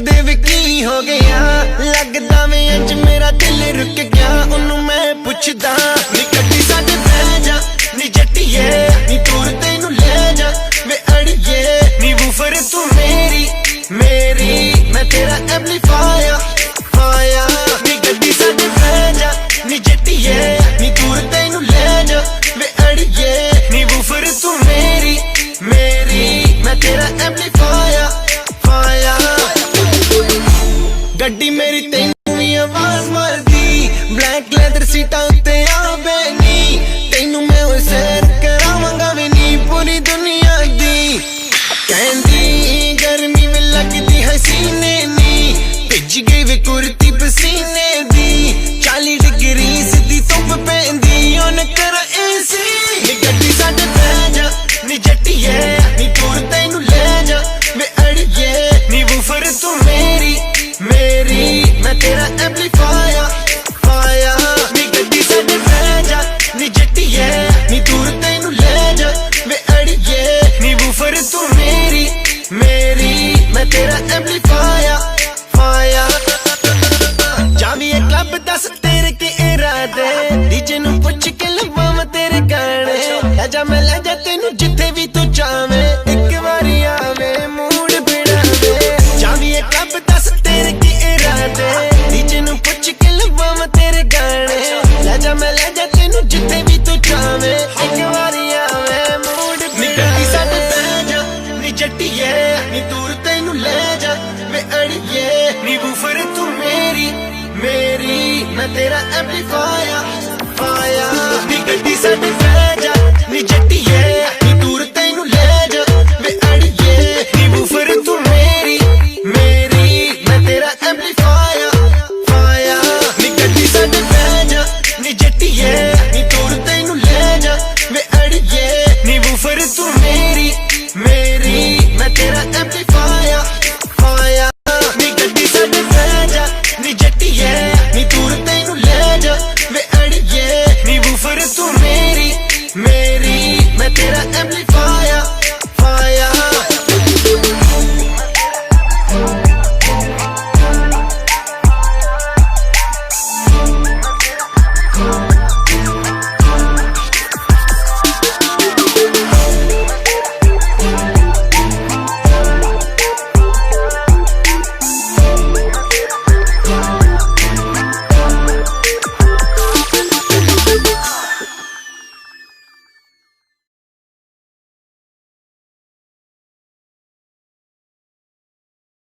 दे वे की हो गया लगदा वे अज मेरा दिल रुक गया ओनू मैं पुछदा नी गड्डी साडे बह जा नी जट्टिए नी दूर तैनू ले जा वे अड़िए नी वूफर तू मेरी मेरी मैं तेरा एम्पलीफायर फायर नी गड्डी साडे बह जा नी जट्टिए नी दूर तैनू ले जा वे अड़िए नी वूफर तू मेरी मेरी मैं तेरा एम्पलीफायर गड्डी मेरी तैनू भी आवाज मारदी ब्लैक लैदर सीटा उत्ते आ बैनी तैनू मैं होए सैर करावांगा वे नी पूरी दुनिया दी कहंदी गर्मी में लगदी हसीने नी भिज गई वे कुर्ती पसीने दी 40 डिग्री सीधी धुप पैंदी ओन कर एसी नी गड्डी साडे बह जा नी जट्टिए नी दूर तैनू ले जा वे अड़िए नी वूफर तू मेरी मेरी मैं तेरा एम्पलीफायर फायर नी गड्डी साडे बह जा नी जट्टिए नी दूर तैनू ले जा वे अड़िए नी वूफर तू मेरी मेरी मैं तेरा एम्पलीफायर फायर जावी एक क्लब दस तेरे के इरादे डीजे नू पुछ के लवां तेरे गाने ले जा मैं ले जा तेनू जिथे भी तू चावे एक बारी आवे मूड बिड़ावे जावी एक क्लब दस तेरे के इरादे डीजे नू पुछ के लवां तेरे गाने ले जा मैं ले जा तेनू जिथे भी तू चावे एक बारी आवे मूड बिड़ावे साडे बह जा नी जट्टिए नी दूर तैनू ले जा वे अड़िए नी वूफर तू मेरी मेरी मैं तेरा एम्पलीफायर फायर नी गड्डी साडे